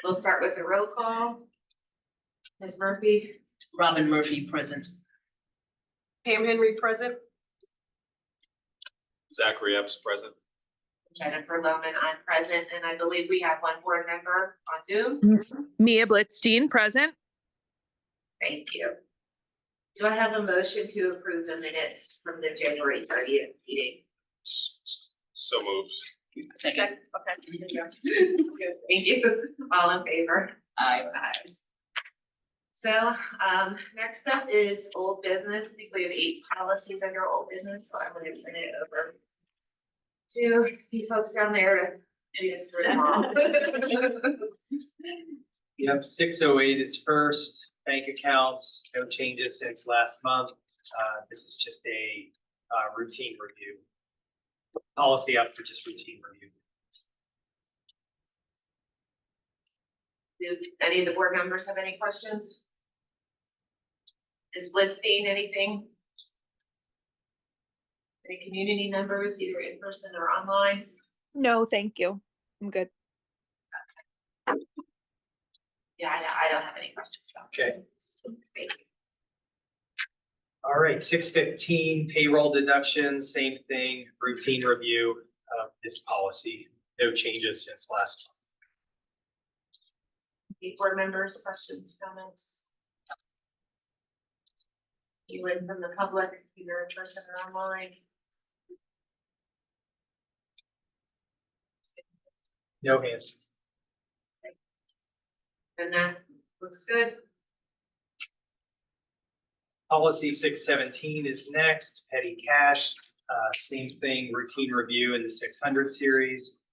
We'll start with the roll call. Ms. Murphy. Robin Murphy, present. Pam Henry, present. Zachary Epps, present. Jennifer Lowman, I'm present, and I believe we have one board member on Zoom. Mia Blitzstein, present. Thank you. Do I have a motion to approve the minutes from the January 30th meeting? So moved. Second. Okay. Thank you. All in favor? Aye. Aye. So, next up is old business. I think we have 8 policies under old business, so I'm going to turn it over to you folks down there to lead us through them all. Yep, 608 is first, bank accounts, no changes since last month. This is just a routine review. Policy up for just routine review. Do any of the board members have any questions? Is Blitzstein anything? Any community members, either in person or online? No, thank you. I'm good. Yeah, I don't have any questions. Okay. Thank you. All right, 615 payroll deductions, same thing, routine review of this policy. No changes since last month. Any board members, questions, comments? You in from the public, either in person or online? No hands. And that looks good. Policy 617 is next, petty cash, same thing, routine review in the 600 series.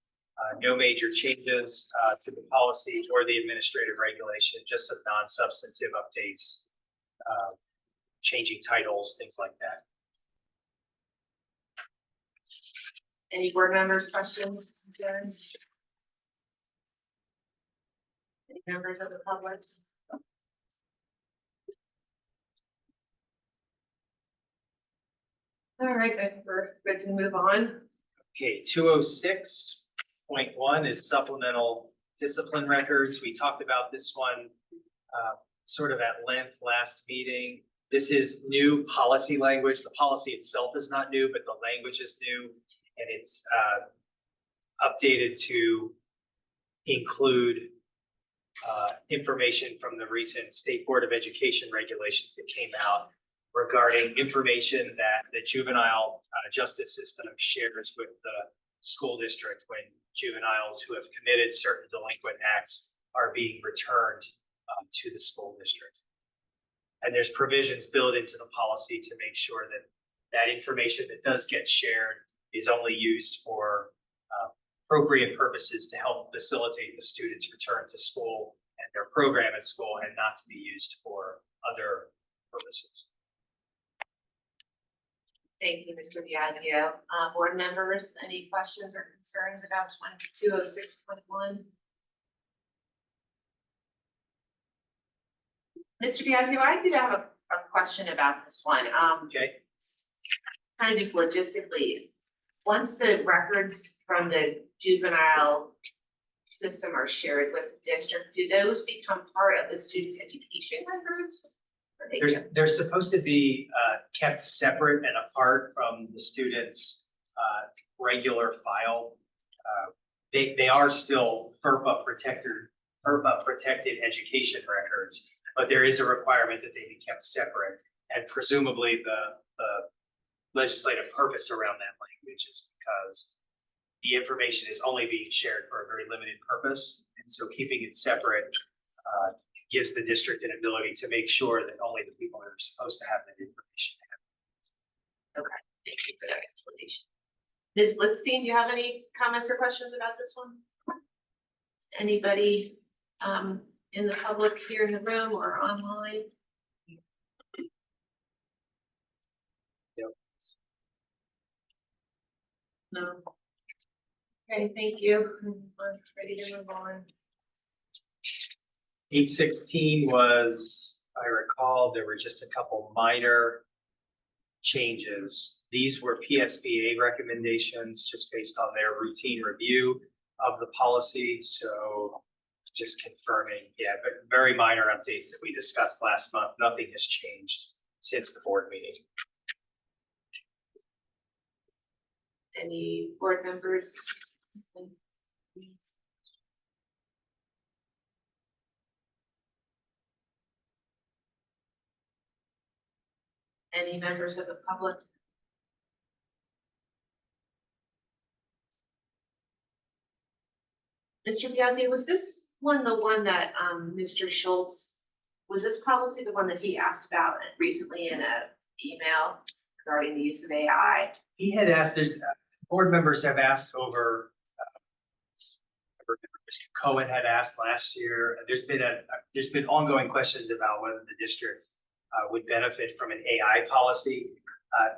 No major changes to the policy or the administrative regulation, just some non-substantive updates, changing titles, things like that. Any board members, questions, concerns? Any members of the public? All right, I think we're good to move on. Okay, 206.1 is supplemental discipline records. We talked about this one sort of at length last meeting. This is new policy language. The policy itself is not new, but the language is new, and it's updated to include information from the recent State Board of Education regulations that came out regarding information that the juvenile justice system shares with the school district when juveniles who have committed certain delinquent acts are being returned to the school district. And there's provisions built into the policy to make sure that that information that does get shared is only used for appropriate purposes to help facilitate the students' return to school and their program at school, and not to be used for other purposes. Thank you, Mr. Diazio. Board members, any questions or concerns about 206.1? Mr. Diazio, I did have a question about this one. Okay. Kind of just logistically, once the records from the juvenile system are shared with the district, do those become part of the student's education records? They're supposed to be kept separate and apart from the student's regular file. They are still FERPA protected education records, but there is a requirement that they be kept separate. And presumably the legislative purpose around that language is because the information is only being shared for a very limited purpose. And so keeping it separate gives the district an ability to make sure that only the people that are supposed to have that information have. Okay, thank you for that explanation. Ms. Blitzstein, do you have any comments or questions about this one? Anybody in the public here in the room or online? Yep. No. Okay, thank you. We're ready to move on. 816 was, I recall, there were just a couple minor changes. These were PSBA recommendations just based on their routine review of the policy. So just confirming, yeah, but very minor updates that we discussed last month. Nothing has changed since the board meeting. Any board members? Any members of the public? Mr. Piazzi, was this one the one that Mr. Schultz, was this policy the one that he asked about recently in a email regarding the use of AI? He had asked, board members have asked over, Mr. Cohen had asked last year. There's been ongoing questions about whether the district would benefit from an AI policy.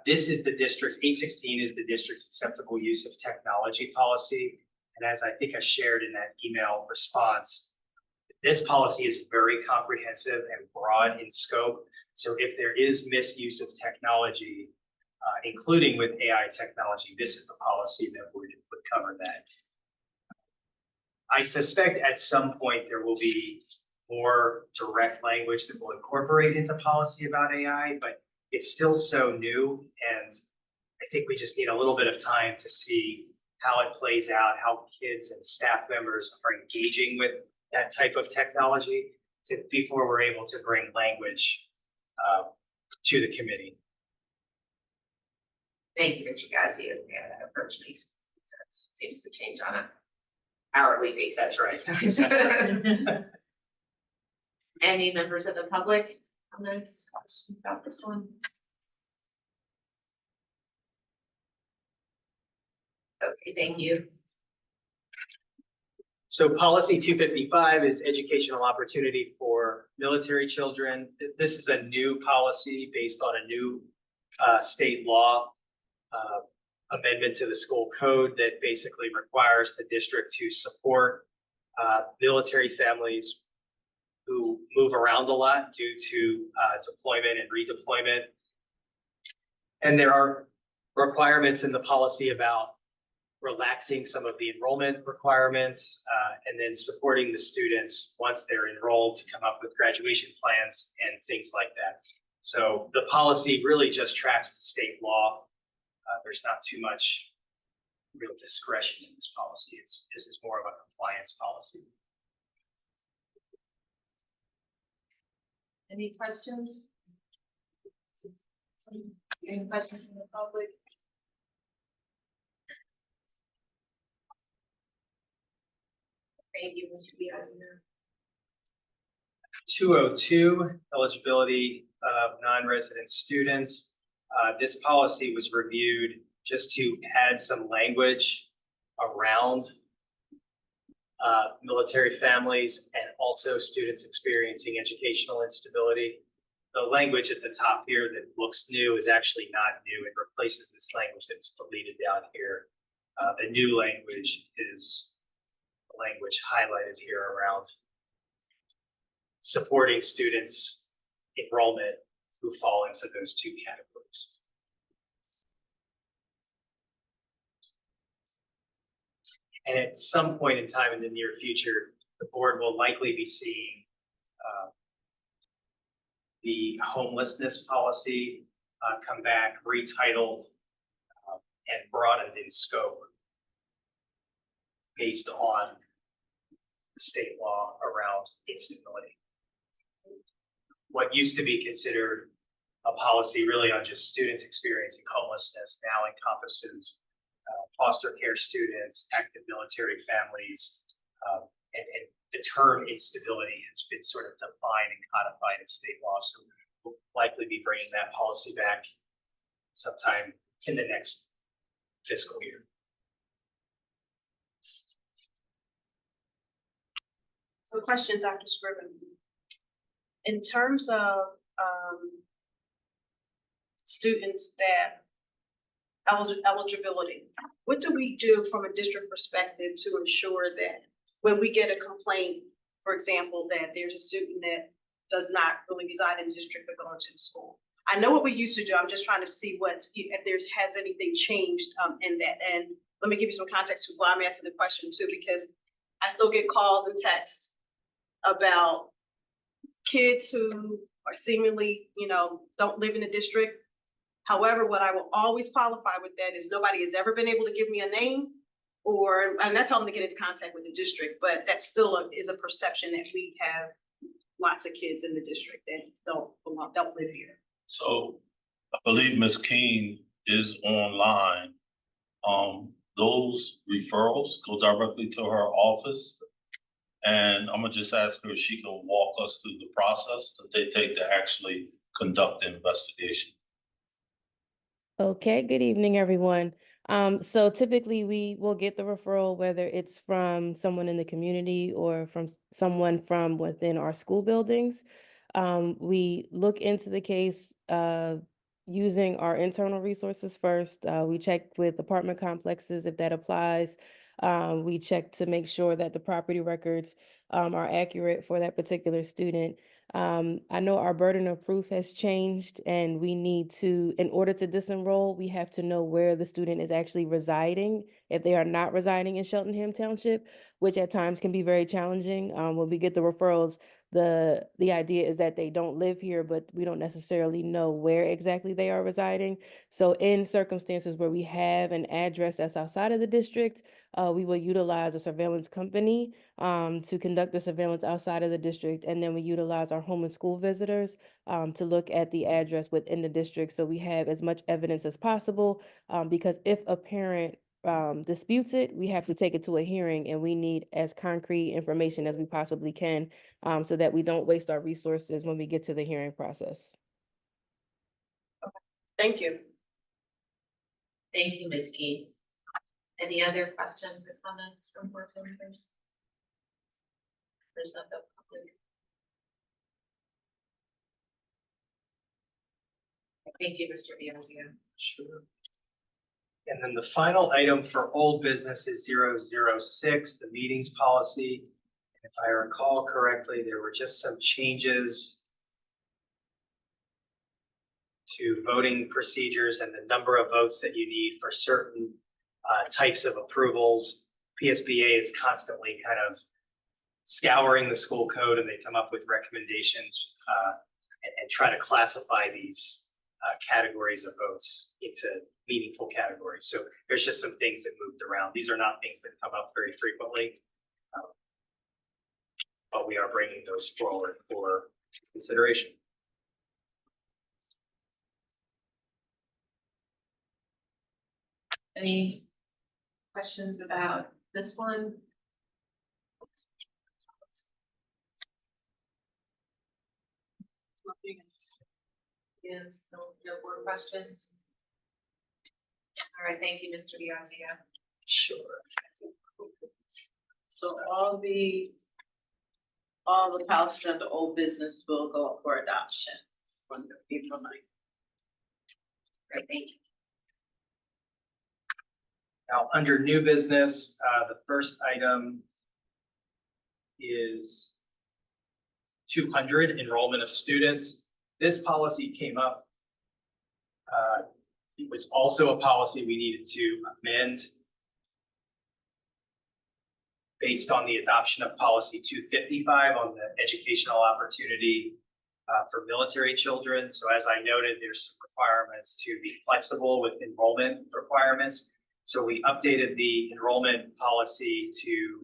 This is the district's, 816 is the district's acceptable use of technology policy. And as I think I shared in that email response, this policy is very comprehensive and broad in scope. So if there is misuse of technology, including with AI technology, this is the policy that would cover that. I suspect at some point there will be more direct language that will incorporate into policy about AI, but it's still so new. And I think we just need a little bit of time to see how it plays out, how kids and staff members are engaging with that type of technology before we're able to bring language to the committee. Thank you, Mr. Gazzi. Yeah, that approach makes sense. Seems to change on an hourly basis. That's right. Any members of the public comments about this one? Okay, thank you. So policy 255 is educational opportunity for military children. This is a new policy based on a new state law amendment to the school code that basically requires the district to support military families who move around a lot due to deployment and redeployment. And there are requirements in the policy about relaxing some of the enrollment requirements and then supporting the students once they're enrolled to come up with graduation plans and things like that. So the policy really just tracks the state law. There's not too much real discretion in this policy. This is more of a compliance policy. Any questions? Any questions from the public? Thank you, Mr. Piazzi. 202, eligibility of non-resident students. This policy was reviewed just to add some language around military families and also students experiencing educational instability. The language at the top here that looks new is actually not new. It replaces this language that was deleted down here. The new language is the language highlighted here around supporting students' enrollment who fall into those two categories. And at some point in time in the near future, the board will likely be seeing the homelessness policy come back, retitled and broadened in scope based on the state law around instability. What used to be considered a policy really on just students experiencing homelessness now encompasses foster care students, active military families, and the term instability has been sort of defined and codified in state law. So we'll likely be bringing that policy back sometime in the next fiscal year. So question, Dr. Scriven. In terms of students that eligibility, what do we do from a district perspective to ensure that when we get a complaint, for example, that there's a student that does not really reside in the district but going to the school? I know what we used to do. I'm just trying to see if has anything changed in that. And let me give you some context to why I'm asking the question too, because I still get calls and texts about kids who are seemingly, don't live in the district. However, what I will always qualify with that is nobody has ever been able to give me a name or, and that's all them to get into contact with the district, but that still is a perception that we have lots of kids in the district that don't live here. So I believe Ms. King is online. Those referrals go directly to her office. And I'm gonna just ask her if she can walk us through the process that they take to actually conduct the investigation. Okay, good evening, everyone. So typically we will get the referral, whether it's from someone in the community or from someone from within our school buildings. We look into the case using our internal resources first. We check with apartment complexes if that applies. We check to make sure that the property records are accurate for that particular student. I know our burden of proof has changed and we need to, in order to disenroll, we have to know where the student is actually residing. If they are not residing in Cheltenham Township, which at times can be very challenging. When we get the referrals, the idea is that they don't live here, but we don't necessarily know where exactly they are residing. So in circumstances where we have an address that's outside of the district, we will utilize a surveillance company to conduct the surveillance outside of the district. And then we utilize our home and school visitors to look at the address within the district. So we have as much evidence as possible because if a parent disputes it, we have to take it to a hearing and we need as concrete information as we possibly can so that we don't waste our resources when we get to the hearing process. Thank you. Thank you, Ms. Key. Any other questions or comments from board members? There's not the public. Thank you, Mr. Bianzio. Sure. And then the final item for old business is 006, the meetings policy. If I recall correctly, there were just some changes to voting procedures and the number of votes that you need for certain types of approvals. PSBA is constantly kind of scouring the school code and they come up with recommendations and try to classify these categories of votes into meaningful categories. So there's just some things that moved around. These are not things that come up very frequently, but we are bringing those forward for consideration. Any questions about this one? Yes, no more questions. All right, thank you, Mr. Bianzio. Sure. So all the policies under old business will go up for adoption on April 9th. Great, thank you. Now, under new business, the first item is 200, enrollment of students. This policy came up. It was also a policy we needed to amend based on the adoption of policy 255 on the educational opportunity for military children. So as I noted, there's some requirements to be flexible with enrollment requirements. So we updated the enrollment policy to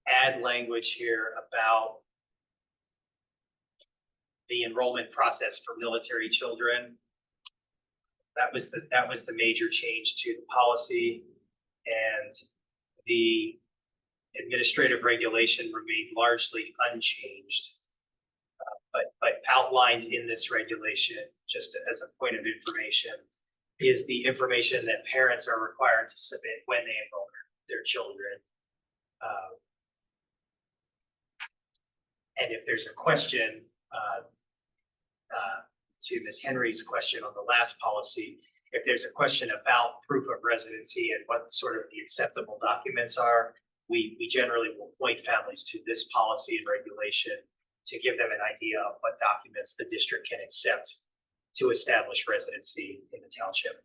add language here about the enrollment process for military children. That was the major change to the policy, and the administrative regulation remained largely unchanged. But outlined in this regulation, just as a point of information, is the information that parents are required to submit when they enroll their children. And if there's a question, to Ms. Henry's question on the last policy, if there's a question about proof of residency and what sort of the acceptable documents are, we generally will point families to this policy and regulation to give them an idea of what documents the district can accept to establish residency in the township.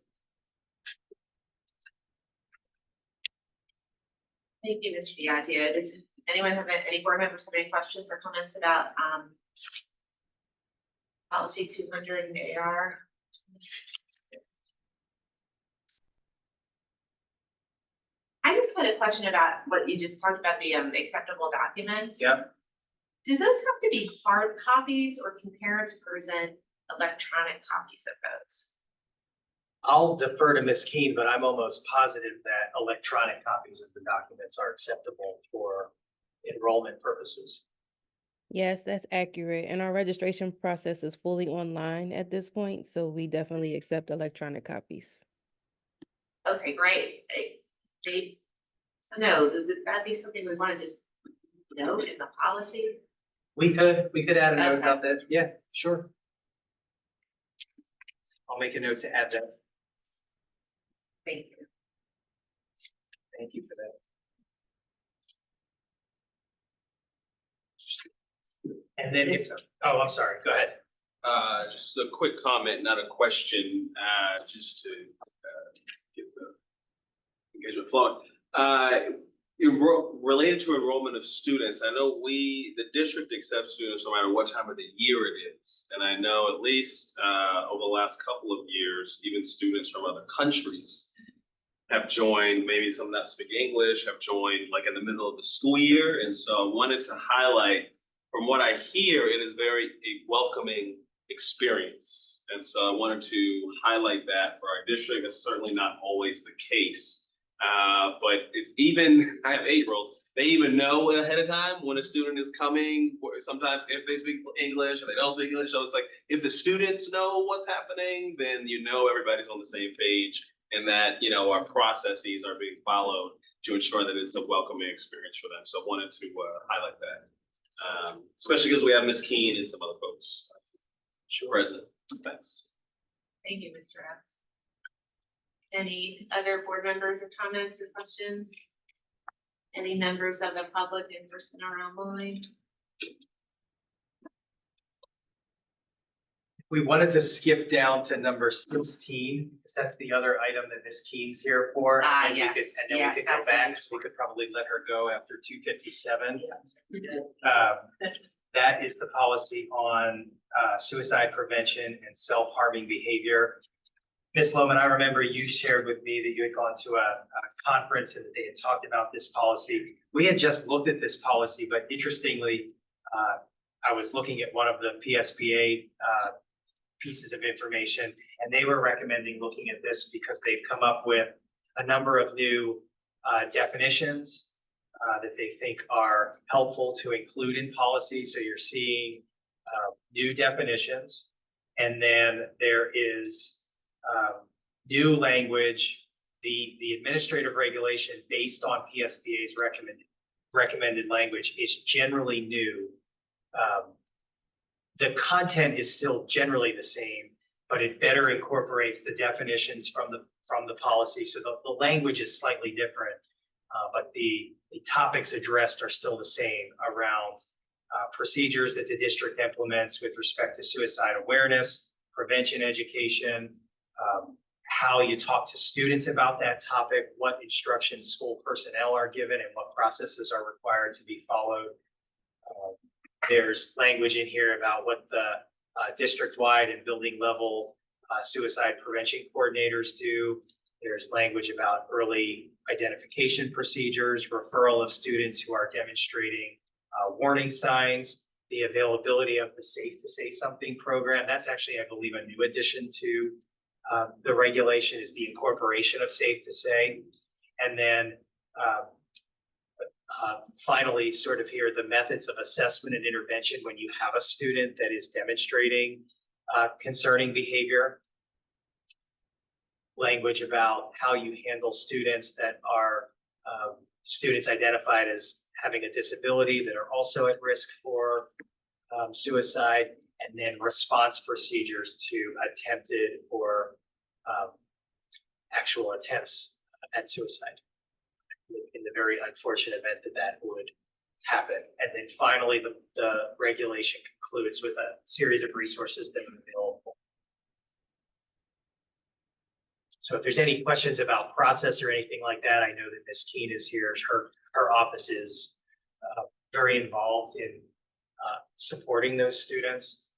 Thank you, Mr. Diazio. Does anyone have, any board members have any questions or comments about, policy 200 and AR? I just had a question about what you just talked about, the acceptable documents. Yep. Do those have to be hard copies, or can parents present electronic copies of those? I'll defer to Ms. Keen, but I'm almost positive that electronic copies of the documents are acceptable for enrollment purposes. Yes, that's accurate. And our registration process is fully online at this point, so we definitely accept electronic copies. Okay, great. No, would that be something we want to just note in the policy? We could add a note Okay. about that. Yeah, sure. I'll make a note to add that. Thank you. Thank you for that. And then, oh, I'm sorry, go ahead. Just a quick comment, not a question, just to get the engagement flowing. Related to enrollment of students, I know the district accepts students no matter what time of the year it is. And I know at least over the last couple of years, even students from other countries have joined, maybe some that speak English, have joined like in the middle of the school year. And so I wanted to highlight, from what I hear, it is a welcoming experience. And so I wanted to highlight that for our district. It's certainly not always the case. But it's even, I have 8-year-olds, they even know ahead of time when a student is coming, or sometimes if they speak English or they don't speak English. So it's like, if the students know what's happening, then you know everybody's on the same page, and that, you know, our processes are being followed to ensure that it's a welcoming experience for them. So I wanted to highlight that, especially because we have Ms. Keen and some other folks present. Thanks. Thank you, Mr. Epps. Any other board members or comments or questions? Any members of the public in person or online? We wanted to skip down to number 16, because that's the other item that Ms. Keen's here for. Ah, And we could- yes, And then yes, we could go that's what back, we- because we could probably let her go after 257. Yeah. That is the policy on suicide prevention and self-harming behavior. Ms. Lowman, I remember you shared with me that you had gone to a conference and that they had talked about this policy. We had just looked at this policy, but interestingly, I was looking at one of the PSBA pieces of information, and they were recommending looking at this because they've come up with a number of new definitions that they think are helpful to include in policy. So you're seeing new definitions, and then there is new language. The administrative regulation based on PSBA's recommended language is generally new. The content is still generally the same, but it better incorporates the definitions from the policy. So the language is slightly different, but the topics addressed are still the same around procedures that the district implements with respect to suicide awareness, prevention education, how you talk to students about that topic, what instructions school personnel are given, and what processes are required to be followed. There's language in here about what the district-wide and building level suicide prevention coordinators do. There's language about early identification procedures, referral of students who are demonstrating warning signs, the availability of the Safe to Say Something program. That's actually, I believe, a new addition to the regulation, is the incorporation of Safe to Say. And then finally, sort of here, the methods of assessment and intervention when you have a student that is demonstrating concerning behavior. Language about how you handle students that are students identified as having a disability that are also at risk for suicide, and then response procedures to attempted or actual attempts at suicide in the very unfortunate event that would happen. And then finally, the regulation concludes with a series of resources that are available. So if there's any questions about process or anything like that, I know that Ms. Keen is here. Her her office is very involved in supporting those students.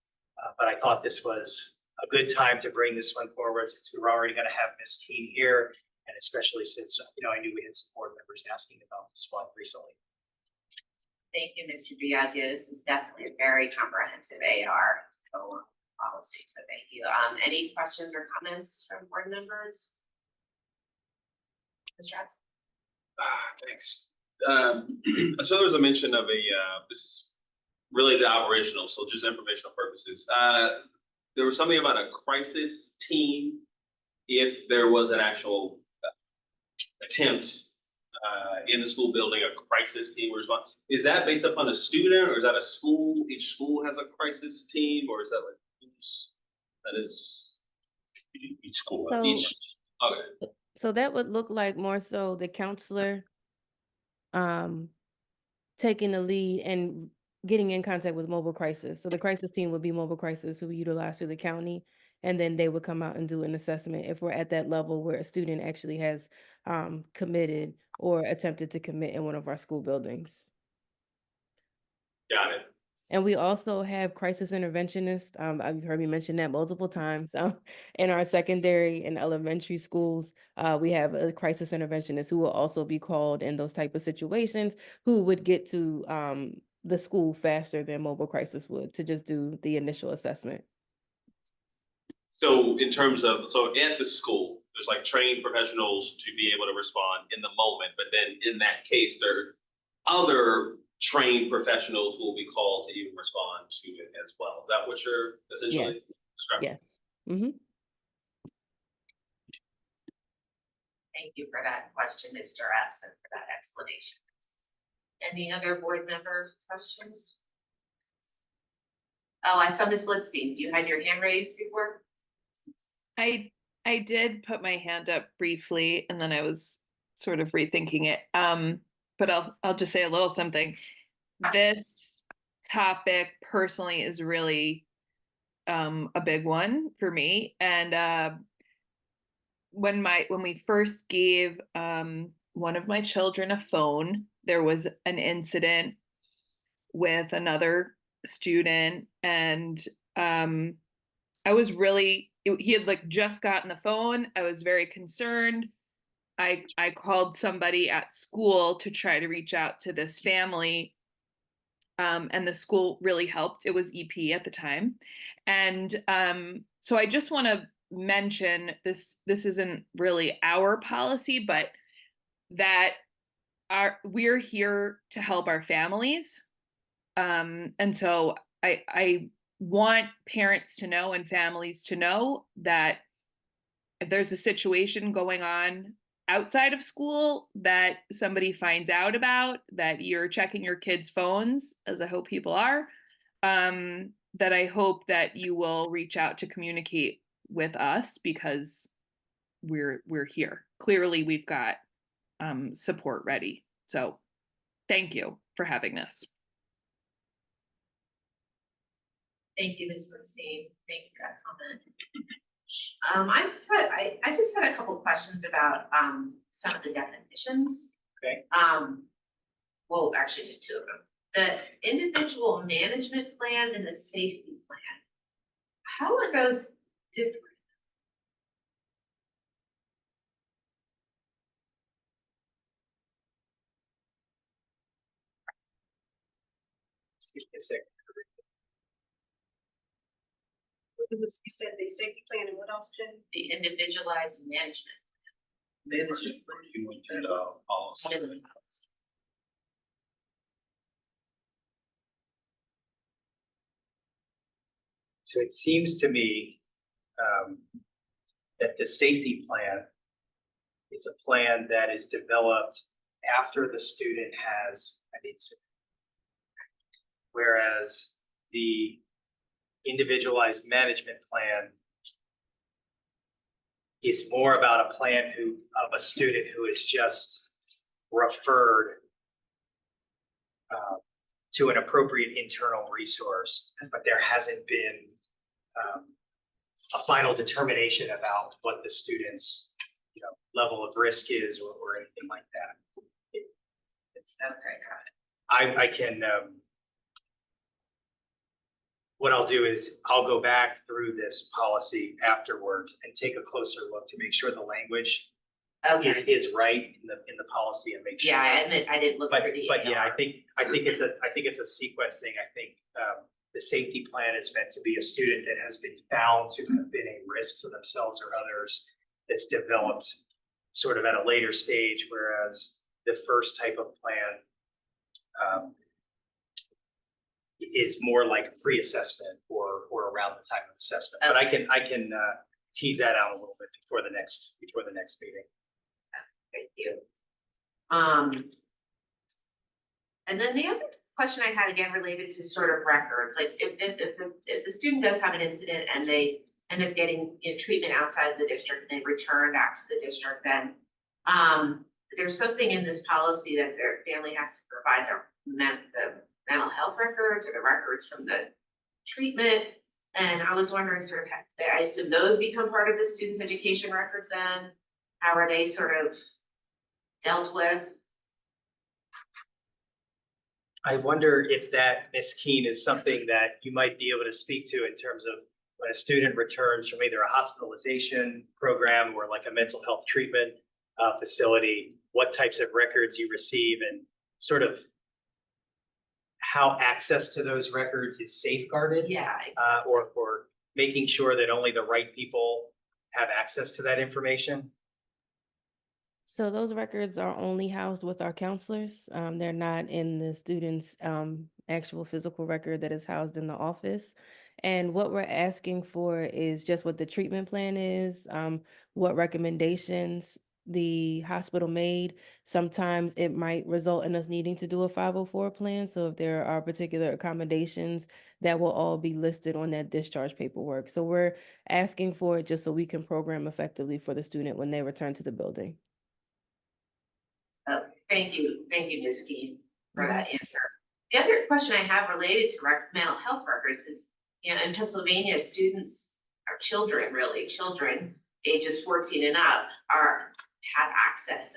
But I thought this was a good time to bring this one forward since we were already going to have Ms. Teen here, and especially since, I knew we had some board members asking about this one recently. Thank you, Mr. Diaz. Yeah, this is definitely a very comprehensive AR policy, so thank you. Any questions or comments from board members? Mr. Rapp? Thanks. So there was a mention of this is really the operational, so just informational purposes. There was something about a crisis team if there was an actual attempt in the school building, a crisis team response. Is that based upon a student, or is that a school? Each school has a crisis team, or is that like that is Each school. So- each? Okay. So that would look like more so the counselor taking the lead and getting in contact with mobile crisis. So the crisis team would be mobile crisis who we utilize through the county, and then they would come out and do an assessment if we're at that level where a student actually has committed or attempted to commit in one of our school buildings. Got it. And we also have crisis interventionists. You've heard me mention that multiple times. In our secondary and elementary schools, we have a crisis interventionist who will also be called in those type of situations, who would get to the school faster than mobile crisis would to just do the initial assessment. So in terms of, so at the school, there's like trained professionals to be able to respond in the moment, but then in that case, there are other trained professionals who will be called to even respond to it as well. Is that what you're essentially Yes. describing? Yes. Mm-hmm. Thank you for that question, Mr. Epps, and for that explanation. Any other board member questions? Oh, I saw Ms. Lipstein. Do you have your hand raised before? I did put my hand up briefly and then I was sort of rethinking it. But I'll just say a little something. This topic personally is really a big one for me. And when we first gave one of my children a phone, there was an incident with another student, and I was really, he had like just gotten the phone. I was very concerned. I called somebody at school to try to reach out to this family, and the school really helped. It was EP at the time. And so I just want to mention this isn't really our policy, but that we're here to help our families. And so I want parents to know and families to know that if there's a situation going on outside of school that somebody finds out about, that you're checking your kids' phones, as I hope people are, that I hope that you will reach out to communicate with us, because we're here. Clearly, we've got support ready. So thank you for having this. Thank you, Ms. Lipstein. Thank you for that comment. I just had a couple of questions about some of the definitions. Okay. Well, actually just two of them. The individual management plan and the safety plan. How are those different? Excuse me a second. You said the safety plan and what else, Jen? The individualized management. You would do the policy. Plan. So it seems to me that the safety plan is a plan that is developed after the student has an incident. Whereas the individualized management plan is more about a plan of a student who is just referred to an appropriate internal resource, but there hasn't been a final determination about what the student's level of risk is or anything like that. I can, what I'll do is I'll go back through this policy afterwards and take a closer look to make sure the language Okay, is right in the policy and make sure. yeah, I admit, I didn't look But, for the. but yeah, I AR. think it's a sequence thing. I think, the safety plan is meant to be a student that has been found to have been a risk to themselves or others. That's developed sort of at a later stage, whereas the first type of plan, is more like pre-assessment or around the time of assessment. But I can tease that out a little bit before the next meeting. Thank you. And then the other question I had again related to sort of records, like if the student does have an incident and they end up getting, you know, treatment outside the district and they return back to the district, then there's something in this policy that their family has to provide the mental health records or the records from the treatment. And I was wondering sort of, I assume those become part of the student's education records then? How are they sort of dealt with? I wonder if that, Ms. Keen, is something that you might be able to speak to in terms of when a student returns from either a hospitalization program or like a mental health treatment facility, what types of records you receive and sort of how access to those records is safeguarded. Yeah. Or making sure that only the right people have access to that information. So those records are only housed with our counselors. They're not in the student's actual physical record that is housed in the office. And what we're asking for is just what the treatment plan is, what recommendations the hospital made. Sometimes it might result in us needing to do a 504 plan. So if there are particular accommodations, that will all be listed on that discharge paperwork. So we're asking for it just so we can program effectively for the student when they return to the building. Thank you, Ms. Keen, for that answer. The other question I have related to mental health records is, you know, in Pennsylvania, students or children, ages 14 and up have access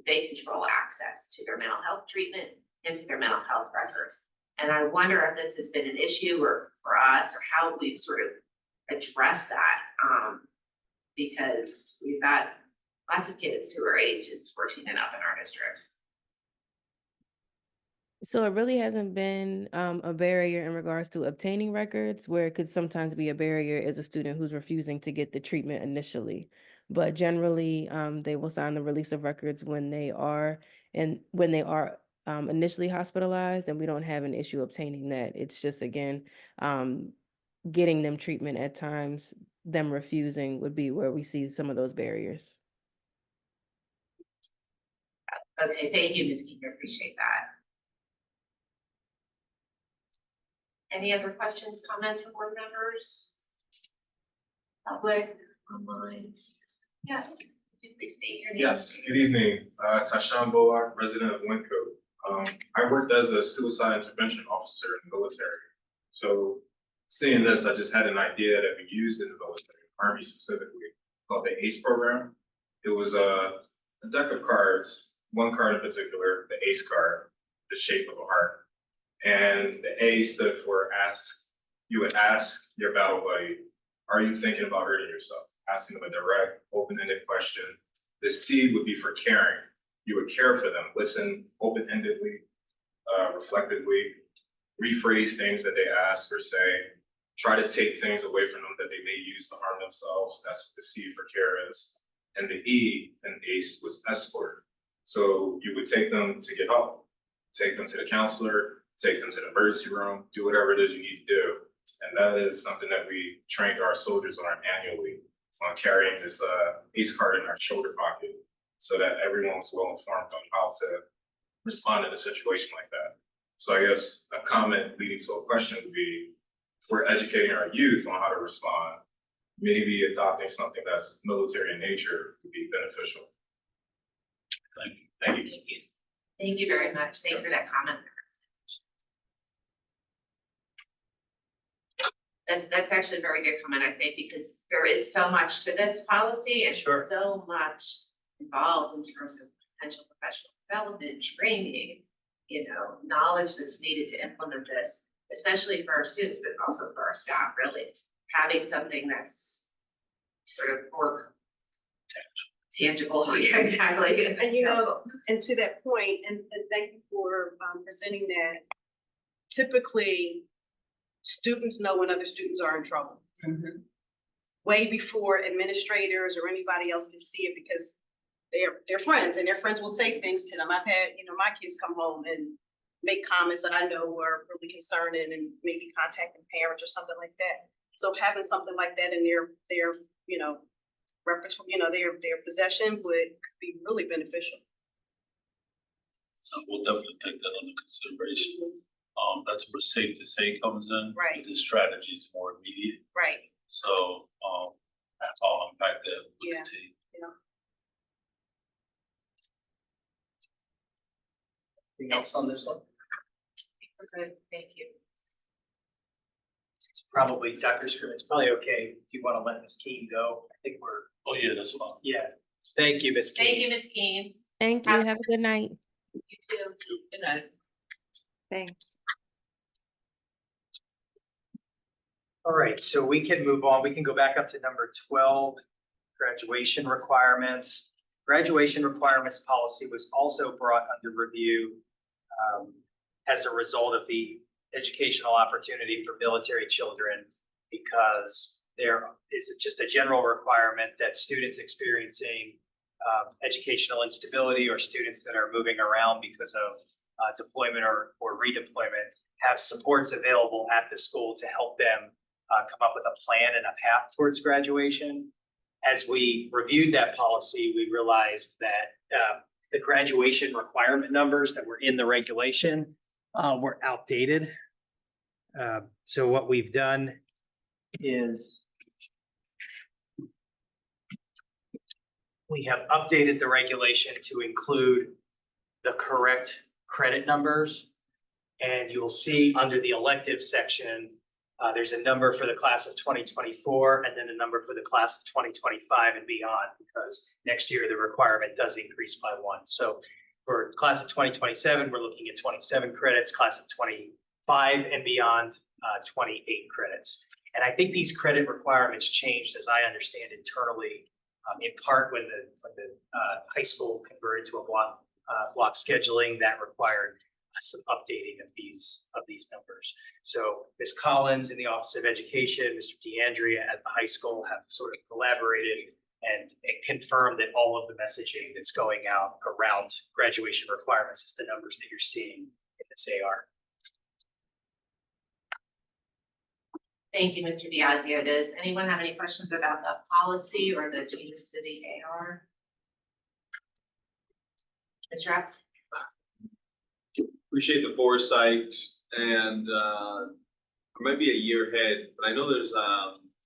they control access to their mental health treatment and to their mental health records. And I wonder if this has been an issue for us or how we've sort of addressed that. Because we've got lots of kids who are ages 14 and up in our district. So it really hasn't been a barrier in regards to obtaining records. Where it could sometimes be a barrier is a student who's refusing to get the treatment initially. But generally, they will sign the release of records when they are initially hospitalized, and we don't have an issue obtaining that. It's just, again, getting them treatment at times, them refusing would be where we see some of those barriers. Okay, thank you, Ms. King, I appreciate that. Any other questions, comments from board members? Public, online? Yes, could you please state your name? Yes, good evening. It's Hashan Bullock, resident of Winco. I worked as a suicide intervention officer in the military. So seeing this, I just had an idea that we used in the military, Army specifically, called the ACE program. It was a deck of cards, one card in particular, the ACE card, the shape of a heart. And the A stood for ask. You would ask your battle buddy, are you thinking about hurting yourself? Asking them a direct, open-ended question. The C would be for caring. You would care for them, listen open-endedly, reflectively, rephrase things that they ask or say, try to take things away from them that they may use to harm themselves. That's what the C for care is. And the E in ACE was escort. So you would take them to get help, take them to the counselor, take them to the emergency room, do whatever it is you need to do. And that is something that we trained our soldiers on annually, on carrying this ACE card in our shoulder pocket so that everyone was well informed on how to respond in a situation like that. So I guess a comment leading to a question would be, if we're educating our youth on how to respond, maybe adopting something that's military in nature would be beneficial. Thank you. Thank you. Thank you very much. Thank you for that comment. That's actually a very good comment, I think, because there is so much to this policy and Sure. so much involved in terms of potential professional development, training, knowledge that's needed to implement this, especially for our students, but also for our staff, really. Having something that's sort of more tangible, yeah, exactly. And and to that point, and thank you for presenting that. Typically, students know when other students are in trouble. Way before administrators or anybody else can see it, because they're friends, and their friends will say things to them. I've had, my kids come home and make comments that I know were really concerning and maybe contacting parents or something like that. So having something like that in their reference, their possession would be really beneficial. We'll definitely take that under consideration. That's where safe to say comes in. Right. But this strategy is more immediate. Right. So, I'll unpack that with Yeah. the team. Anything else on this one? Good, thank you. It's probably, Dr. Scriven, it's probably okay if you want to let Ms. Keen go. I think we're, Oh, yeah, that's fine. yeah. Thank you, Ms. Keen. Thank you, Ms. Keen. Thank you. Have a good night. You too. Good night. Thanks. All right, so we can move on. We can go back up to number 12, graduation requirements. Graduation requirements policy was also brought under review as a result of the educational opportunity for military children, because there is just a general requirement that students experiencing educational instability or students that are moving around because of deployment or redeployment have supports available at the school to help them come up with a plan and a path towards graduation. As we reviewed that policy, we realized that the graduation requirement numbers that were in the regulation were outdated. So what we've done is we have updated the regulation to include the correct credit numbers. And you'll see under the elective section, there's a number for the class of 2024 and then a number for the class of 2025 and beyond, because next year the requirement does increase by 1. So for class of 2027, we're looking at 27 credits, class of 25 and beyond, 28 credits. And I think these credit requirements changed, as I understand, internally, in part when the high school converted to a block scheduling that required some updating of these numbers. So Ms. Collins in the Office of Education, Mr. DeAndrea at the high school have sort of collaborated and confirmed that all of the messaging that's going out around graduation requirements is the numbers that you're seeing in this AR. Thank you, Mr. Diazio. Does anyone have any questions about the policy or the changes to the AR? Mr. Epps? Appreciate the foresight, and maybe a year ahead, but I know there's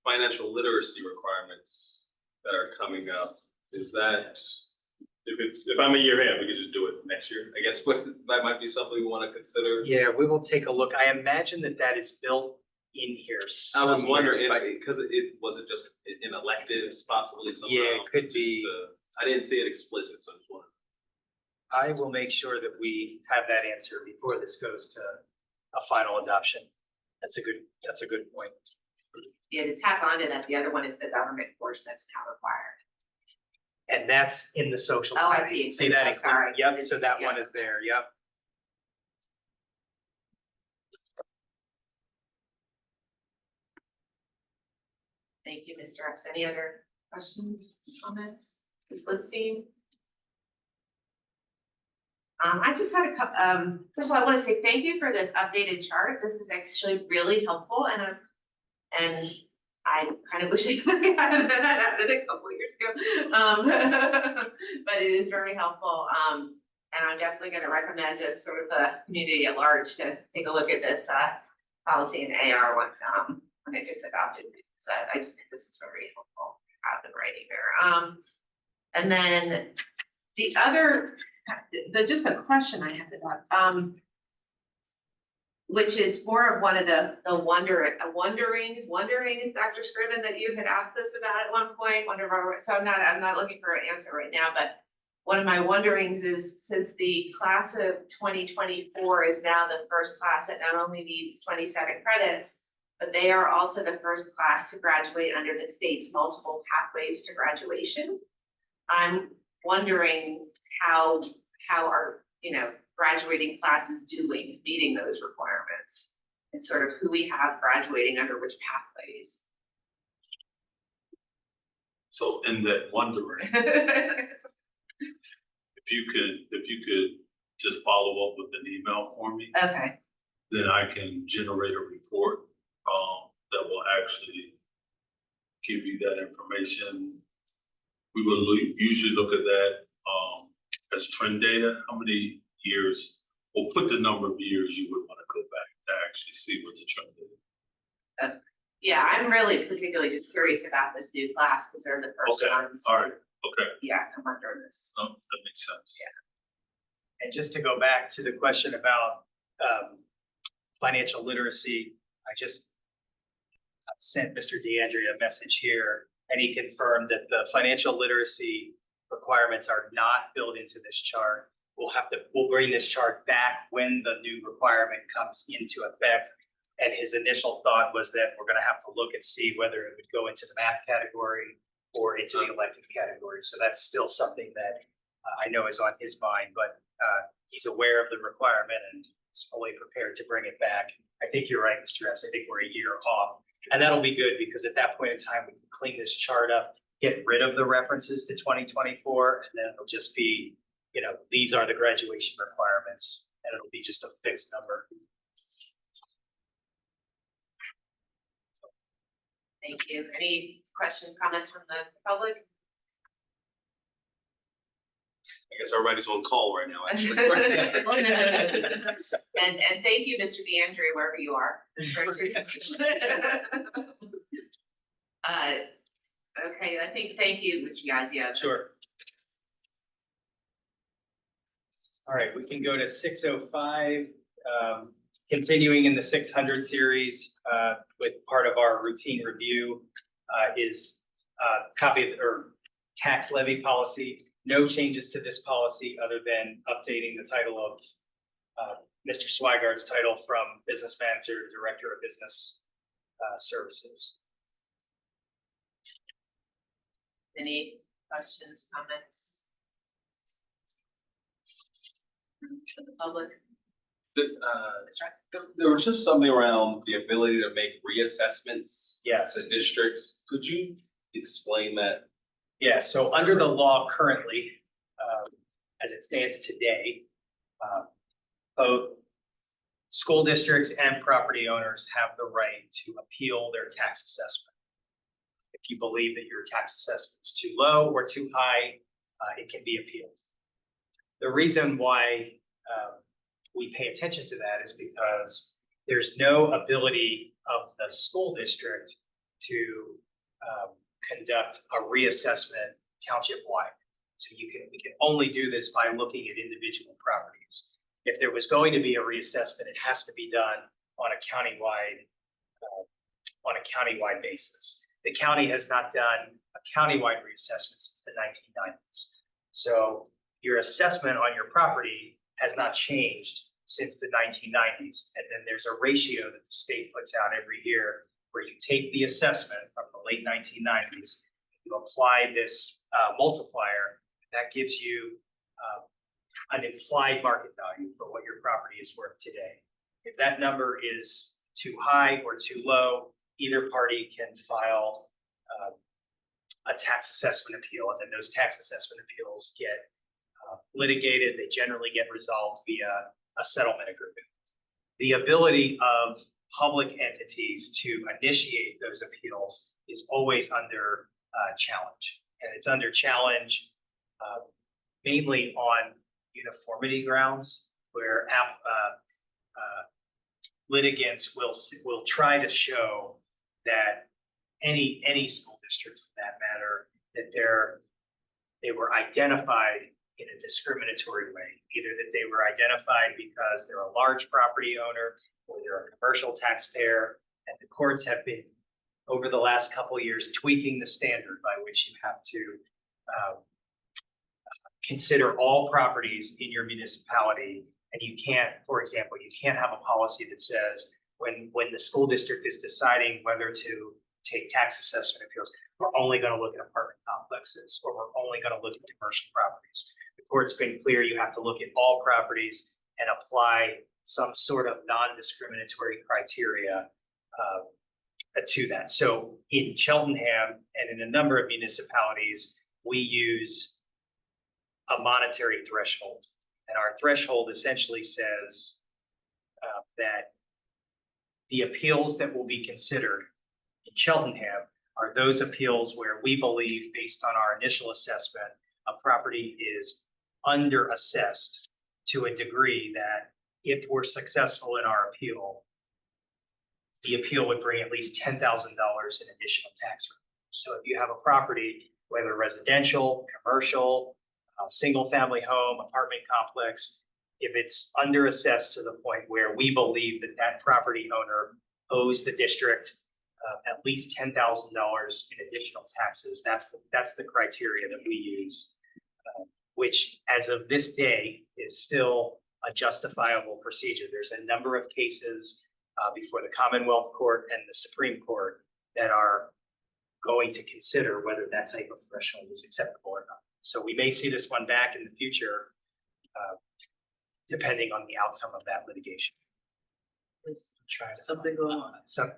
financial literacy requirements that are coming up. Is that, if I'm a year ahead, we could just do it next year? I guess that might be something we want to consider. Yeah, we will take a look. I imagine that is built in here I was somewhere, wondering, but because it was it just in electives possibly somehow? Yeah, it could Just be. I didn't see it explicit, so I just wondering. I will make sure that we have that answer before this goes to a final adoption. That's a good point. Yeah, to tack onto that, the other one is the government course that's now required. And that's in the social Oh, I studies. see. See that? Oh, include- sorry. Yep, so that Yeah. one is there, yep. Thank you, Mr. Epps. Any other questions, comments? Ms. Blitzstein? I just had a couple, first of all, I want to say thank you for this updated chart. This is actually really helpful, and I kind of wish I had it a couple of years ago. But it is very helpful. And I'm definitely going to recommend to sort of the community at large to take a look at this policy in AR when it gets adopted. So I just think this is very helpful to have in writing there. And then the other, just a question I have about, which is more of one of the wonderings, Dr. Scriven, that you had asked us about at one point. So I'm not looking for an answer right now, but one of my wonderings is, since the class of 2024 is now the first class that not only needs 27 credits, but they are also the first class to graduate under the state's multiple pathways to graduation. I'm wondering how our, graduating classes doing, meeting those requirements, and sort of who we have graduating under which pathways. So in that wondering, if you could just follow up with an email for me, Okay, then I can generate a report that will actually give you that information. We will usually look at that as trend data. How many years? We'll put the number of years you would want to go back to actually see what the trend is. yeah, I'm really particularly just curious about this new class, because they're the first Okay, ones. all right, okay, Yeah, come under this. that makes sense. And just to go back to the question about financial literacy, I just sent Mr. DeAndrea a message here, and he confirmed that the financial literacy requirements are not built into this chart. We'll bring this chart back when the new requirement comes into effect. And his initial thought was that we're going to have to look and see whether it would go into the math category or into the elective category. So that's still something that I know is on his mind, but he's aware of the requirement and is fully prepared to bring it back. I think you're right, Mr. Epps. I think we're a year off. And that'll be good, because at that point in time, we can clean this chart up, get rid of the references to 2024, and then it'll just be, these are the graduation requirements, and it'll be just a fixed number. Thank you. Any questions, comments from the public? I guess everybody's on call right now, actually. And thank you, Mr. DeAndre, wherever you are. Okay, thank you, Mr. Yazio. Sure. All right, we can go to 605, continuing in the 600 series with part of our routine review is copy or tax levy policy. No changes to this policy other than updating the title of Mr. Swigard's title from Business Manager to Director of Business Services. Any questions, comments? From the public? There was just something around the ability to make reassessments. Yes. To districts. Could you explain that? Yeah, so under the law currently, as it stands today, both school districts and property owners have the right to appeal their tax assessment. If you believe that your tax assessment is too low or too high, it can be appealed. The reason why we pay attention to that is because there's no ability of the school district to conduct a reassessment township-wide. So we can only do this by looking at individual properties. If there was going to be a reassessment, it has to be done on a countywide basis. The county has not done a countywide reassessment since the 1990s. So your assessment on your property has not changed since the 1990s. And then there's a ratio that the state puts out every year where you take the assessment from the late 1990s, you apply this multiplier, that gives you an implied market value for what your property is worth today. If that number is too high or too low, either party can file a tax assessment appeal, and then those tax assessment appeals get litigated. They generally get resolved via a settlement agreement. The ability of public entities to initiate those appeals is always under challenge, and it's under challenge mainly on uniformity grounds, where litigants will try to show that any school district, for that matter, that they were identified in a discriminatory way, either that they were identified because they're a large property owner or they're a commercial taxpayer, and the courts have been, over the last couple of years, tweaking the standard by which you have to consider all properties in your municipality. And you can't, for example, you can't have a policy that says when the school district is deciding whether to take tax assessment appeals, we're only going to look at apartment complexes, or we're only going to look at commercial properties. The court's been clear, you have to look at all properties and apply some sort of non-discriminatory criteria to that. So in Cheltenham and in a number of municipalities, we use a monetary threshold. And our threshold essentially says that the appeals that will be considered in Cheltenham are those appeals where we believe, based on our initial assessment, a property is under assessed to a degree that if we're successful in our appeal, the appeal would bring at least $10,000 in additional tax revenue. So if you have a property, whether residential, commercial, single family home, apartment complex, if it's under assessed to the point where we believe that that property owner owes the district at least $10,000 in additional taxes, that's the criteria that we use, which as of this day is still a justifiable procedure. There's a number of cases before the Commonwealth Court and the Supreme Court that are going to consider whether that type of threshold is acceptable or not. So we may see this one back in the future, depending on the outcome of that litigation. There's Trying to something going on.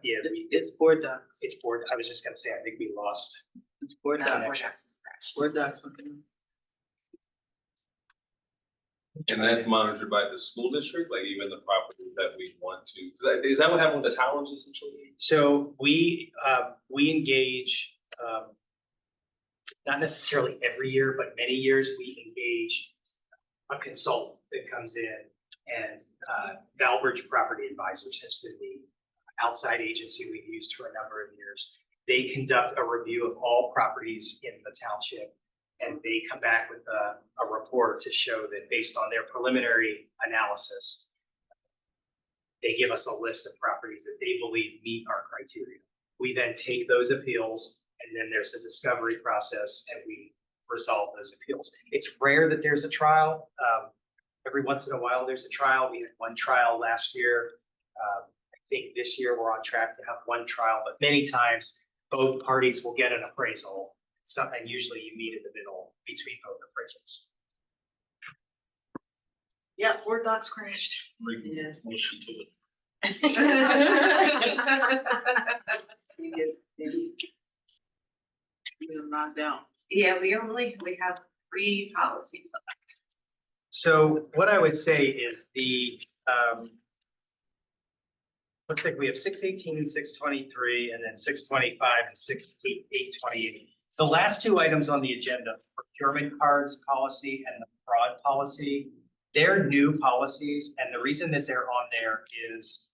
yeah, It's board docs. it's board. I was just going to say, I think we lost. It's board docs. connection. Board docs. And that's monitored by the school district, like even the property that we want to, is that what happened with the towers essentially? So we engage, not necessarily every year, but many years, we engage a consultant that comes in, and Valbridge Property Advisors has been the outside agency we've used for a number of years. They conduct a review of all properties in the township, and they come back with a report to show that based on their preliminary analysis, they give us a list of properties that they believe meet our criteria. We then take those appeals, and then there's a discovery process, and we resolve those appeals. It's rare that there's a trial. Every once in a while, there's a trial. We had one trial last year. I think this year we're on track to have one trial, but many times both parties will get an appraisal. And usually you meet in the middle between both appraisals. Yeah, board docs crashed. Yeah. Motion to it. You get knocked down. Yeah, we have 3 policies left. So what I would say is looks like we have 618, 623, and then 625 and 828. The last 2 items on the agenda, procurement cards policy and the fraud policy, they're new policies. And the reason that they're on there is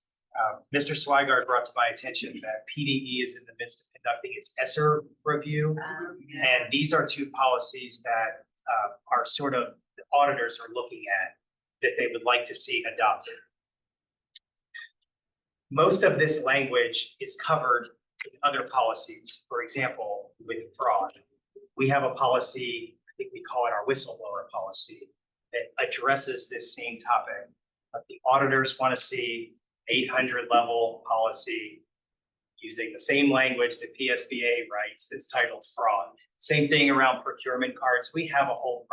Mr. Swigard brought to my attention that PDE is in the midst of conducting its ESSER review. And these are 2 policies that are sort of, the auditors are looking at that they would like to see adopted. Most of this language is covered in other policies. For example, with fraud, we have a policy, I think we call it our whistleblower policy, that addresses this same topic. But the auditors want to see 800 level policy using the same language that PSBA writes that's titled fraud. Same thing around procurement cards. We have a whole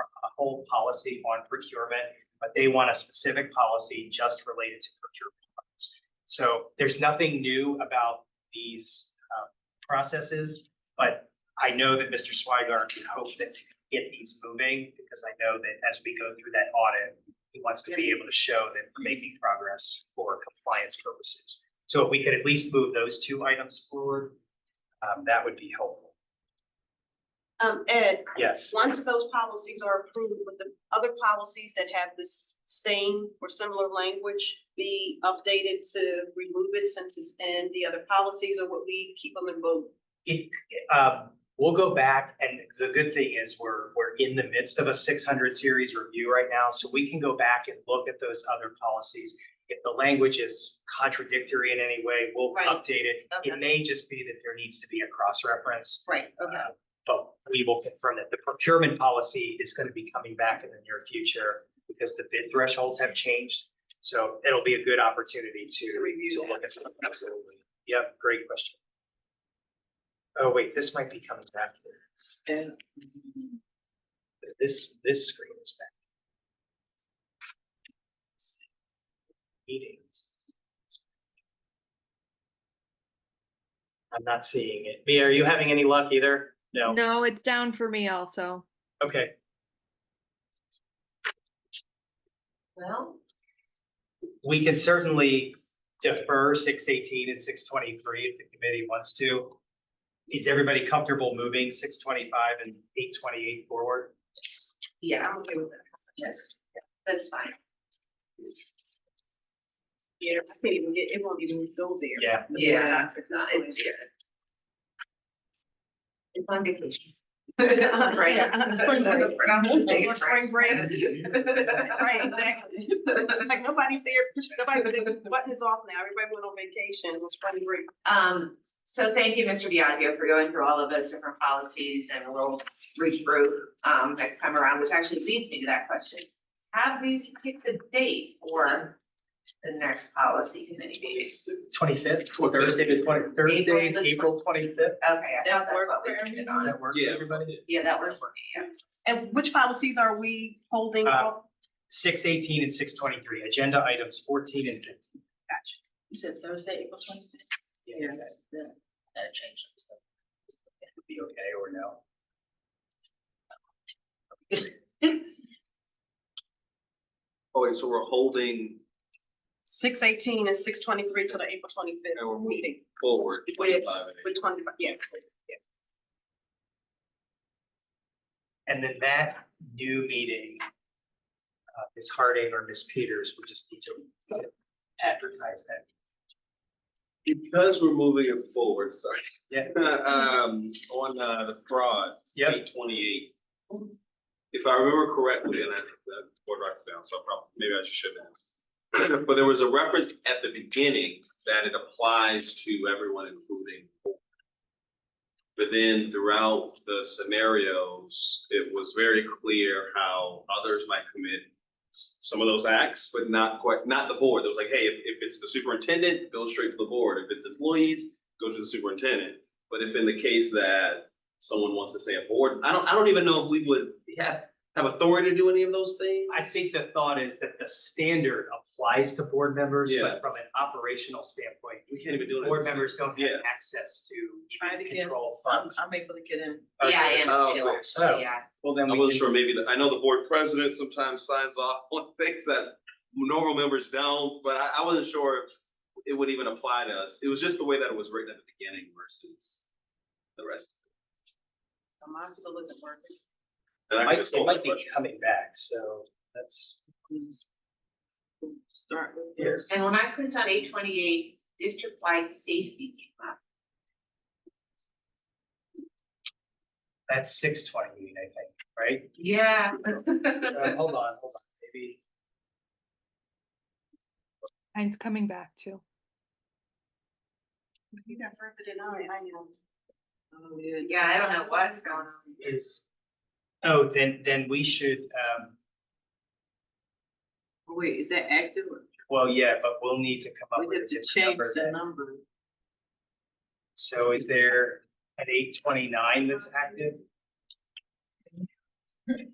policy on procurement, but they want a specific policy just related to procurement cards. So there's nothing new about these processes, but I know that Mr. Swigard would hope that we get these moving, because I know that as we go through that audit, he wants to be able to show that we're making progress for compliance purposes. So if we could at least move those 2 items forward, that would be helpful. Ed, Yes. once those policies are approved, would the other policies that have this same or similar language be updated to remove it since it's in the other policies, or would we keep them in both? We'll go back, and the good thing is we're in the midst of a 600 series review right now, so we can go back and look at those other policies. If the language is contradictory in any way, we'll Right. update it. Okay. It may just be that there needs to be a cross-reference. Right, okay. but we will confirm that the procurement policy is going to be coming back in the near future because the bid thresholds have changed. So it'll be a good opportunity to review look at them. Absolutely. Yep, great question. Oh, wait, this might be coming back here. This screen is back. Meetings. I'm not seeing it. Mia, are you having any luck either? No. No, it's down for me also. Okay. Well, We can certainly defer 618 and 623 if the committee wants to. Is everybody comfortable moving 625 and 828 forward? yeah, I'm okay with that. Yes, that's fine. Yeah, I can't even get, it won't even go there. Yeah. Yeah, it's not, it's, yeah. It's on vacation. Right. Spring break. We're not gonna take It's it spring break. right. Right, exactly. It's like nobody's there, nobody, the button is off now, everybody went on vacation, it was spring break. So thank you, Mr. Biagio, for going through all of those different policies, and we'll reach through, next time around, which actually leads me to that question. Have we picked a date for the next policy committee meeting? 25th, Thursday the 20th, Thursday, April 25th. Okay, I thought that's what we That did Does on. that work for Yeah. everybody? Yeah, that works for me, yeah. And which policies are we holding? 618 and 623, agenda items 14 and 15. You said Thursday, April 25th? Yeah, That changed some stuff. would be okay or no? Oh, wait, so we're holding 618 and 623 to the April 25th and we're moving meeting. forward. With 25 and with 25, yeah. And then that new meeting, Ms. Harding or Ms. Peters, we just need to advertise that. Because we're moving it forward, sorry. Yeah. On the fraud, Yep. 828. If I remember correctly, and I think the board writes it down, so maybe I should ask. But there was a reference at the beginning that it applies to everyone, including board. But then throughout the scenarios, it was very clear how others might commit some of those acts, but not the board. It was like, hey, if it's the superintendent, go straight to the board. If it's employees, go to the superintendent. But if in the case that someone wants to say a board, I don't even know if we would have authority to do any of those things. I think the thought is that the standard applies to board members, Yeah. but from an operational standpoint, We can't even do it. board members don't have Yeah. access to Try to even get, control I'm funds. able to get in. Yeah, I Oh, am too, okay. actually, yeah. Well, then I we wasn't can, sure, maybe, I know the board president sometimes signs off on things that normal members don't, but I wasn't sure if it would even apply to us. It was just the way that it was written at the beginning versus the rest. Mine still isn't working. And I can just it hold might that be question. coming back, so that's. Start with Yes. this. And when I clicked on 828, district-wide safety came up. That's 628, I think, right? Yeah. Hold on, maybe. Mine's coming back too. You got further than I know. Oh, yeah. Yeah, I don't know what's going on. Is, oh, then we should, Wait, is that active? Or well, yeah, but we'll need to come up we with a have to different change number the then. number. So is there an 829 that's active? Let's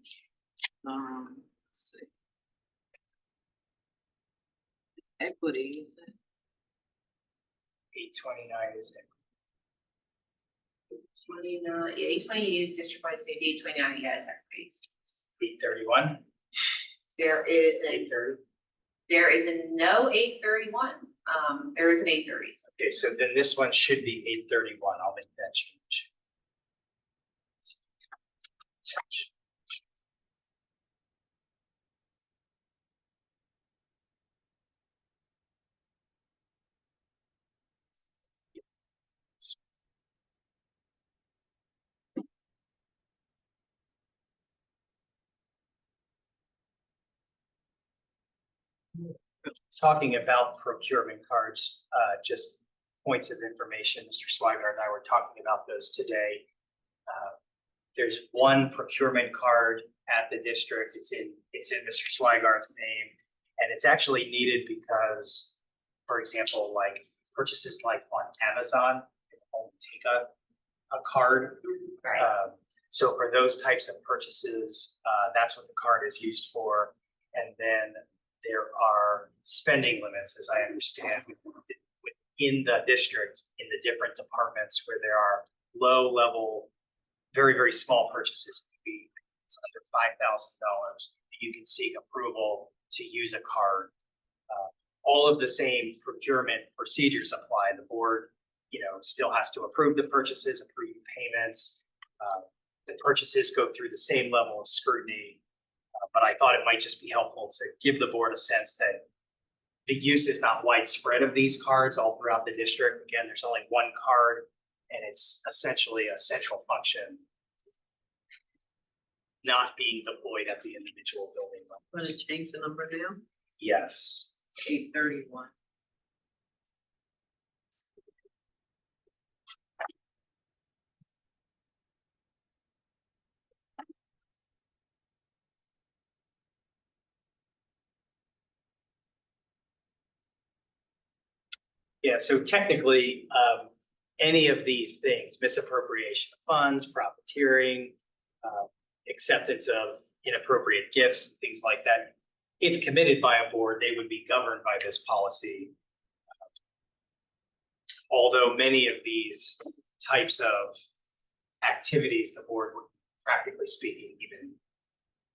see. It's equity, isn't it? 829 is it? 29, yeah, 828 is district-wide safety, 829, yeah, is actually. 831? There is 830? no 831, there is an 830. Okay, so then this one should be 831. I'll make that change. Talking about procurement cards, just points of information. Mr. Swiger and I were talking about those today. There's one procurement card at the district. It's in Mr. Swigard's name. And it's actually needed because, for example, like purchases like on Amazon, they only take a card. Right. So for those types of purchases, that's what the card is used for. And then there are spending limits, as I understand, in the district, in the different departments where there are low level, very, very small purchases. It could be it's under $5,000. You can seek approval to use a card. All of the same procurement procedures apply. The board, still has to approve the purchases, approve payments. The purchases go through the same level of scrutiny. But I thought it might just be helpful to give the board a sense that the use is not widespread of these cards all throughout the district. Again, there's only one card, and it's essentially a central function not being deployed at the individual building Want levels. to change the number now? Yes. 831. Yeah, so technically, any of these things, misappropriation of funds, profiteering, acceptance of inappropriate gifts, things like that, if committed by a board, they would be governed by this policy. Although many of these types of activities, the board would, practically speaking, even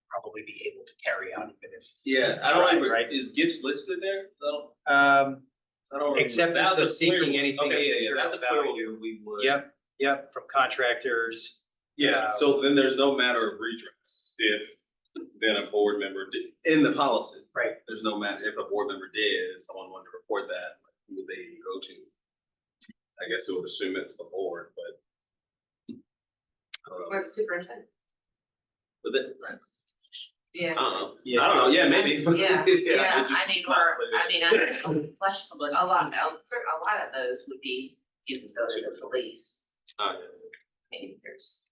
probably be able to carry out. Even if Yeah, I don't remember, right? is gifts listed there? So, Um, I don't remember. Acceptance That was of a clear seeking one. anything of Okay, yeah, material that's a clear value. one. We would. Yep, from contractors. Yeah, so then there's no matter of redress if then a board member did, in the policy. Right. There's no matter, if a board member did, and someone wanted to report that, who would they go to? I guess it would assume it's the board, but. I don't know. Or the superintendent. But then, Yeah. I don't know. Yeah. I don't know, yeah, maybe. Yeah, it just- I mean, it's not clear. a lot of those would be, you can go to the police. Oh, yeah. I mean, there's.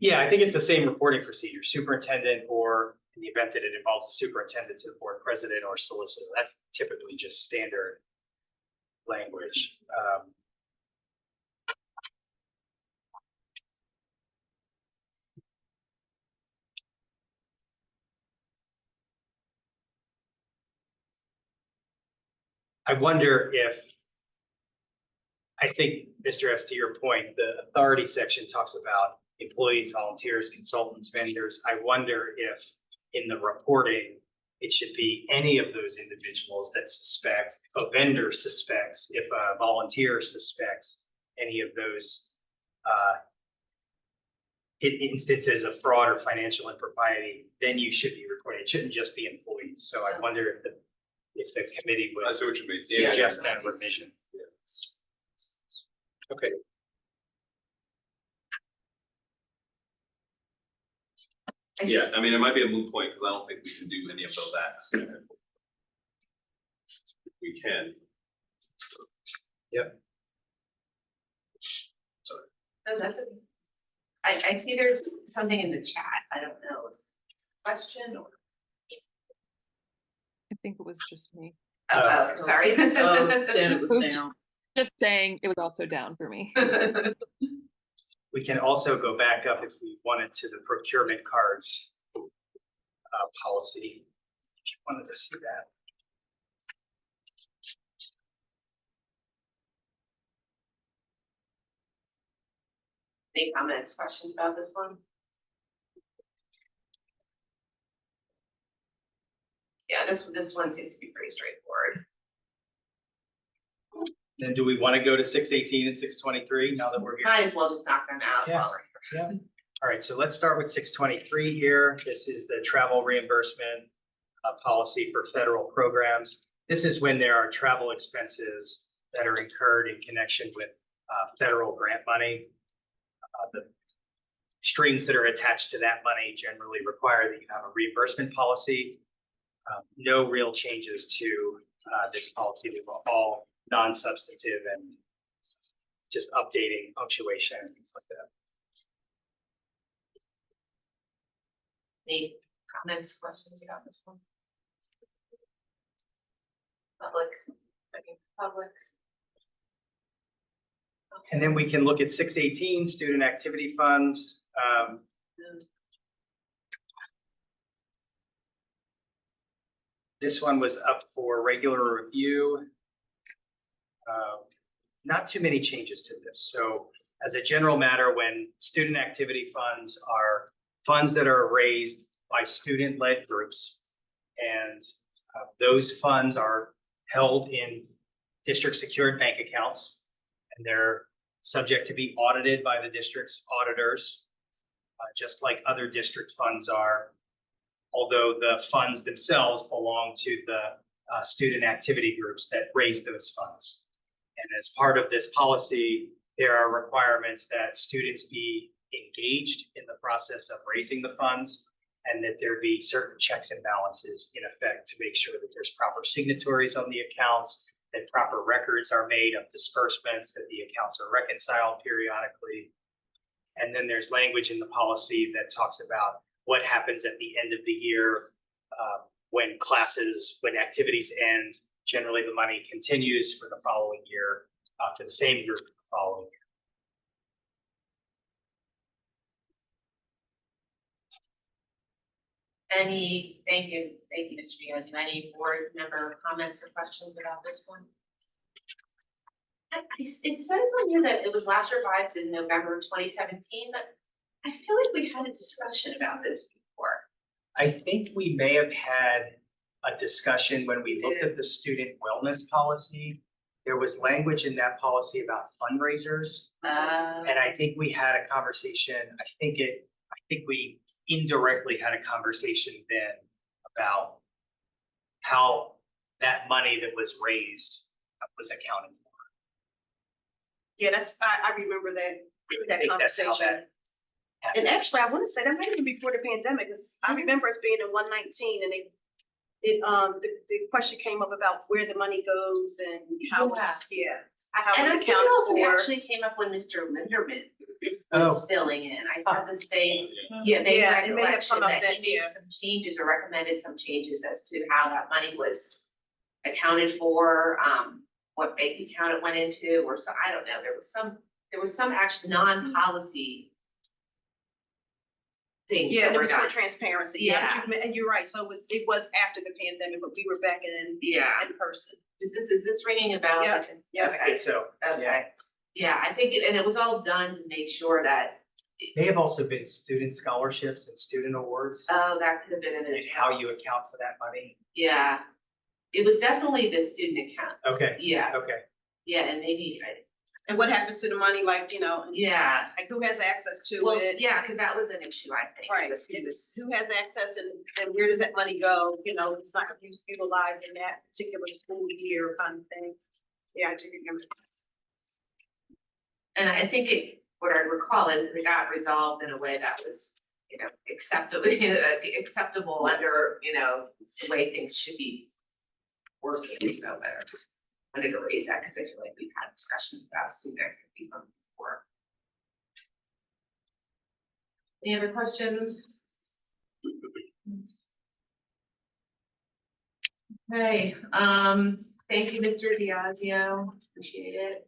Yeah, I think it's the same reporting procedure, superintendent, or in the event that it involves the superintendent to the board president or solicitor. That's typically just standard language. I wonder if, I think, Mr. S, to your point, the authority section talks about employees, volunteers, consultants, vendors. I wonder if in the reporting, it should be any of those individuals that suspect, if a vendor suspects, if a volunteer suspects any of those instances of fraud or financial impropriety, then you should be reporting. It shouldn't just be employees. So I wonder if the committee I would see what you mean. suggest that revision. Yeah. Okay. Yeah, I mean, it might be a moot point, because I don't think we can do any of those acts. We can. Yep. Sorry. No, that's it. I see there's something in the chat. I don't know. Question or? I think it was just me. Oh, sorry. Saying it was Who's- down. Just saying it was also down for me. We can also go back up if we wanted to the procurement cards policy, if you wanted to see that. Any comments, questions about this one? Yeah, this one seems to be pretty straightforward. Then do we want to go to 618 and 623 now that we're here? Might as well just knock them out Yeah. while we're here. Yeah. All right, so let's start with 623 here. This is the travel reimbursement policy for federal programs. This is when there are travel expenses that are incurred in connection with federal grant money. The strings that are attached to that money generally require that you have a reimbursement policy. No real changes to this policy. They were all non-substantive and just updating punctuation and things like that. Any comments, questions about this one? Public, public. And then we can look at 618, student activity funds. This one was up for regular review. Not too many changes to this. So as a general matter, when student activity funds are funds that are raised by student-led groups, and those funds are held in district secured bank accounts, and they're subject to be audited by the district's auditors, just like other district funds are, although the funds themselves belong to the student activity groups that raise those funds. And as part of this policy, there are requirements that students be engaged in the process of raising the funds, and that there be certain checks and balances in effect to make sure that there's proper signatories on the accounts, that proper records are made of disbursements, that the accounts are reconciled periodically. And then there's language in the policy that talks about what happens at the end of the year when activities end. Generally, the money continues for the following year, for the same group the following year. Thank you, Mr. Diaz. Any board member comments or questions about this one? It says on here that it was last revised in November 2017, but I feel like we had a discussion about this before. I think we may have had a discussion when we looked at the student wellness policy. There was language in that policy about fundraisers. And I think we had a conversation, I think we indirectly had a conversation then about how that money that was raised was accounted for. Yeah, I remember that I think that's how conversation. that happened. And actually, I want to say that might have been before the pandemic, because I remember us being in 119 and the question came up about where the money goes and how it's, how And it's I think accounted also it for. actually came up when Mr. Linderman Oh. was filling in. I thought this they, they Yeah, it may have recollection come up that then, he made yeah. some changes or recommended some changes as to how that money was accounted for, what bank account it went into, or so, I don't know, there was some actual non-policy things Yeah, that there were was more done. transparency. Yeah. And you're right. So it was after the pandemic, but we were back in person. Is this ringing a bell? Yeah, yeah. I think so. Okay, yeah, I think, and it was all done to make sure that, May have also been student scholarships and student awards, oh, that could have been it as and well. how you account for that money. Yeah, it was definitely the student account. Okay, Yeah, okay. yeah, and maybe, And what happens to the money, like, yeah, like who has access to well, it? yeah, because that was an issue, I think. Right. Who has access and where does that money go? It's not utilized in that particular school year kind of thing. Yeah, I do remember. And I think what I recall is it got resolved in a way that was, acceptable, acceptable under, the way things should be working. So I just wanted to raise that because I feel like we've had discussions about student activity funds before. Any other questions? Okay, thank you, Mr. Diazio, appreciate it.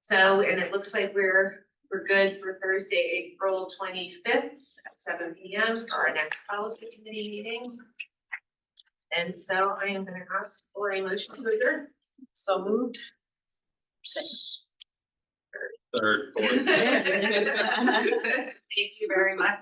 So, and it looks like we're good for Thursday, April 25th at 7 p.m. for our next policy committee meeting. And so I am going to ask for a motion to adjourn. So moved. Third, fourth. Thank you very much.